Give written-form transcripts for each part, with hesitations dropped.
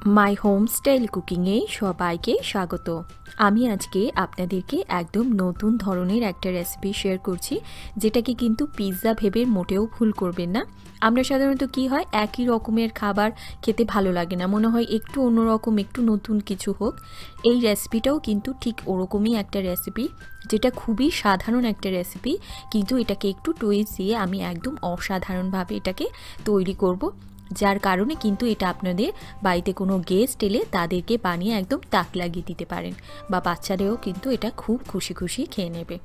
My home style कुकिंगे सबाइके स्वागत। आमी आजके आपनादेरके एकदम नतून धरनेर एकटा रेसिपि शेयर करछि जेटाके किन्तु पिज्जा भेबे मोटेও भूल करबेन ना। आमरा साधारणत कि हय एकई रकमेर खाबार खेते भालो लागे ना, मने हय एकटु अन्यरकम एकटु नतून किछु होक। এই রেসিপিটাও কিন্তু ঠিক ওরকমই একটা রেসিপি, যেটা খুবই সাধারণ একটা রেসিপি, কিন্তু এটাকে একটু টুইস্ট দিয়ে আমি একদম অসাধারণভাবে এটাকে তৈরি করব, যার কারণে কিন্তু এটা আপনাদের বাড়িতে কোনো গেস্ট এলে তাদেরকে বানিয়ে একদম তাক লাগিয়ে দিতে পারেন, বা বাচ্চারাও কিন্তু এটা খুব খুশি খুশি খেয়ে নেবে।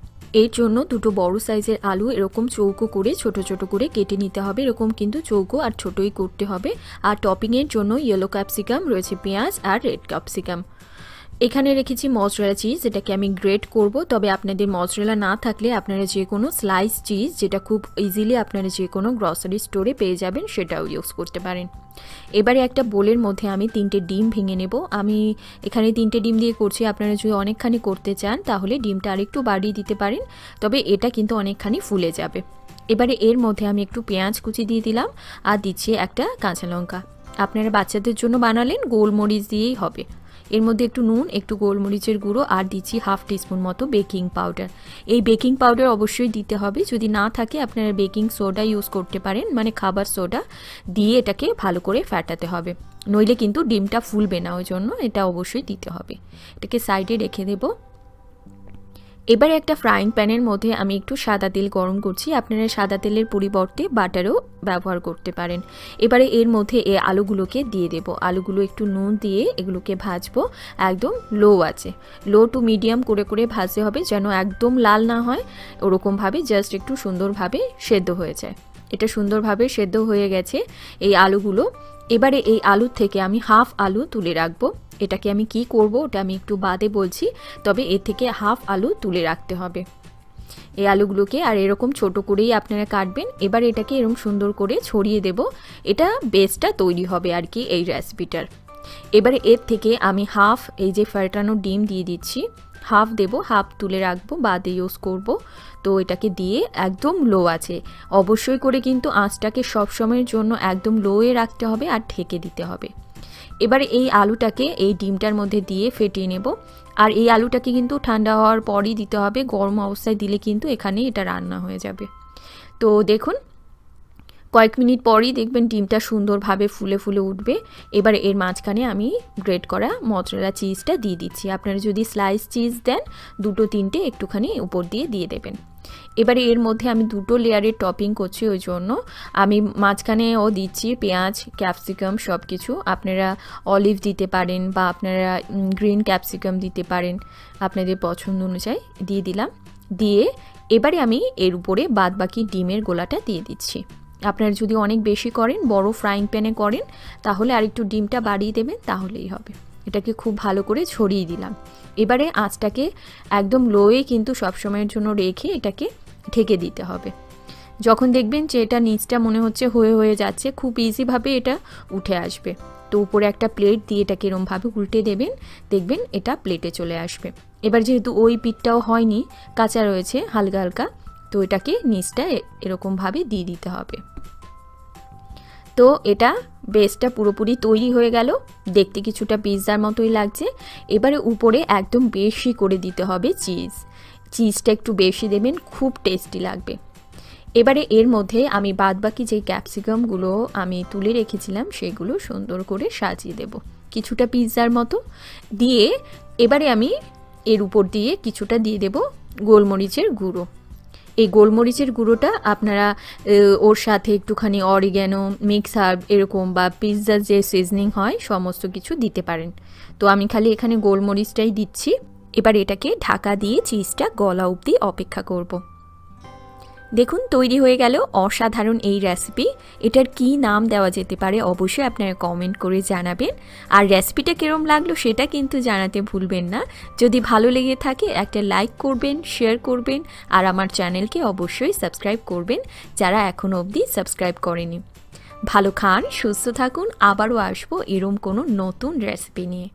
এর জন্য দুটো বড় সাইজের আলু এরকম চৌকো করে ছোট ছোট করে কেটে নিতে হবে। এরকম কিন্তু চৌকো আর ছোটই করতে হবে। আর টপিংয়ের জন্য ইয়েলো ক্যাপসিকাম রয়েছে, পেঁয়াজ আর রেড ক্যাপসিকাম। এখানে রেখেছি মজরেলা চিজ, যেটাকে আমি গ্রেট করব। তবে আপনাদের মজরেলা না থাকলে আপনারা যে কোনো স্লাইস চিজ, যেটা খুব ইজিলি আপনারা যে কোনো গ্রসারি স্টোরে পেয়ে যাবেন, সেটাও ইউজ করতে পারেন। এবারে একটা বোলের মধ্যে আমি 3টে ডিম ভেঙে নেব। আমি এখানে 3টে ডিম দিয়ে করছি, আপনারা যদি অনেকখানি করতে চান তাহলে ডিমটা আরেকটু বাড়িয়ে দিতে পারেন, তবে এটা কিন্তু অনেকখানি ফুলে যাবে। এবারে এর মধ্যে আমি একটু পেঁয়াজ কুচি দিয়ে দিলাম আর দিচ্ছি একটা কাঁচা লঙ্কা। আপনারা বাচ্চাদের জন্য বানালেন গোলমরিচ দিয়েই হবে। এর মধ্যে একটু নুন, একটু গোলমরিচের গুঁড়ো আর দিচ্ছি হাফ টিস্পুন মতো বেকিং পাউডার। এই বেকিং পাউডার অবশ্যই দিতে হবে, যদি না থাকে আপনারা বেকিং সোডা ইউজ করতে পারেন, মানে খাবার সোডা দিয়ে এটাকে ভালো করে ফেটাতে হবে, নইলে কিন্তু ডিমটা ফুলবে না, ওই জন্য এটা অবশ্যই দিতে হবে। এটাকে সাইডে রেখে দেবো। এবারে একটা ফ্রাইং প্যানের মধ্যে আমি একটু সাদা তেল গরম করছি, আপনারা সাদা তেলের পরিবর্তে বাটারও ব্যবহার করতে পারেন। এবারে এর মধ্যে এই আলুগুলোকে দিয়ে দেব। আলুগুলো একটু নুন দিয়ে এগুলোকে ভাজবো একদম লো আছে, লো টু মিডিয়াম করে করে ভাজতে হবে, যেন একদম লাল না হয়, ওরকমভাবে জাস্ট একটু সুন্দরভাবে সেদ্ধ হয়ে যায়। এটা সুন্দরভাবে সেদ্ধ হয়ে গেছে এই আলুগুলো। এবারে এই আলুর থেকে আমি হাফ আলু তুলে রাখবো। এটাকে আমি কি করব ওটা আমি একটু বাদে বলছি, তবে এর থেকে হাফ আলু তুলে রাখতে হবে এই আলুগুলোকে, আর এরকম ছোট করেই আপনারা কাটবেন। এবার এটাকে এরকম সুন্দর করে ছড়িয়ে দেব, এটা বেসটা তৈরি হবে আর কি এই রেসিপিটার। এবারে এর থেকে আমি হাফ এই যে ফেটানো ডিম দিয়ে দিচ্ছি, হাফ দেব, হাফ তুলে রাখবো, বাদে ইউজ করব। তো এটাকে দিয়ে একদম লো আছে অবশ্যই করে কিন্তু আঁচটাকে সব সময়ের জন্য একদম লোয়ে রাখতে হবে আর ঢেকে দিতে হবে। এবারে এই আলুটাকে এই ডিমটার মধ্যে দিয়ে ফেটিয়ে নেব। আর এই আলুটাকে কিন্তু ঠান্ডা হওয়ার পরই দিতে হবে, গরম অবস্থায় দিলে কিন্তু এখানে এটা রান্না হয়ে যাবে। তো দেখুন কয়েক মিনিট পরই দেখবেন ডিমটা সুন্দরভাবে ফুলে ফুলে উঠবে। এবারে এর মাঝখানে আমি গ্রেট করা মজরেলা চিজটা দিয়ে দিচ্ছি। আপনারা যদি স্লাইস চিজ দেন 2-3টে একটুখানি উপর দিয়ে দেবেন। এবারে এর মধ্যে আমি 2টো লেয়ারের টপিং করছি, ওই জন্য আমি মাঝখানেও দিচ্ছি পেঁয়াজ, ক্যাপসিকাম সব কিছু। আপনারা অলিভ দিতে পারেন বা আপনারা গ্রিন ক্যাপসিকাম দিতে পারেন, আপনাদের পছন্দ অনুযায়ী দিয়ে দিলাম। দিয়ে এবারে আমি এর উপরে বাদবাকি ডিমের গোলাটা দিয়ে দিচ্ছি। আপনারা যদি অনেক বেশি করেন, বড় ফ্রাইং প্যানে করেন, তাহলে আরেকটু ডিমটা বাড়িয়ে দেবেন, তাহলেই হবে। এটাকে খুব ভালো করে ছড়িয়ে দিলাম। এবারে আঁচটাকে একদম লোয়ে কিন্তু সবসময়ের জন্য রেখে এটাকে ঢেকে দিতে হবে। যখন দেখবেন যে এটা নিচটা মনে হচ্ছে হয়ে যাচ্ছে, খুব ইজিভাবে এটা উঠে আসবে। তো উপরে একটা প্লেট দিয়ে এটাকে এরমভাবে উল্টে দেবেন, দেখবেন এটা প্লেটে চলে আসবে। এবার যেহেতু ওই পিঠটাও হয়নি, কাঁচা রয়েছে হালকা হালকা, তো এটাকে নিচটা এরকমভাবে দিয়ে দিতে হবে। তো এটা বেসটা পুরোপুরি তৈরি হয়ে গেল, দেখতে কিছুটা পিৎজার মতোই লাগছে। এবারে উপরে একদম বেশি করে দিতে হবে চিজটা একটু বেশি দেবেন, খুব টেস্টি লাগবে। এবারে এর মধ্যে আমি বাদবাকি যে ক্যাপসিকামগুলো আমি তুলে রেখেছিলাম সেগুলো সুন্দর করে সাজিয়ে দেব কিছুটা পিৎজার মতো দিয়ে। এবারে আমি এর উপর দিয়ে কিছুটা দিয়ে দেব গোলমরিচের গুঁড়ো। এই গোলমরিচের গুঁড়োটা আপনারা ওর সাথে একটুখানি অরিগ্যানো, মিক্স হার্ব এরকম বা পিৎজার যে সিজনিং হয় সমস্ত কিছু দিতে পারেন। তো আমি খালি এখানে গোলমরিচটাই দিচ্ছি। এবার এটাকে ঢাকা দিয়ে চিজটা গলা অবধি অপেক্ষা করব। দেখুন তৈরি হয়ে গেল অসাধারণ এই রেসিপি। এটার কি নাম দেওয়া যেতে পারে অবশ্যই আপনারা কমেন্ট করে জানাবেন। আর রেসিপিটা কিরম লাগলো সেটা কিন্তু জানাতে ভুলবেন না। যদি ভালো লেগে থাকে একটা লাইক করবেন, শেয়ার করবেন, আর আমার চ্যানেলকে অবশ্যই সাবস্ক্রাইব করবেন যারা এখনো অবধি সাবস্ক্রাইব করেনি। ভালো খান, সুস্থ থাকুন, আবারও আসবো এরম কোনো নতুন রেসিপি নিয়ে।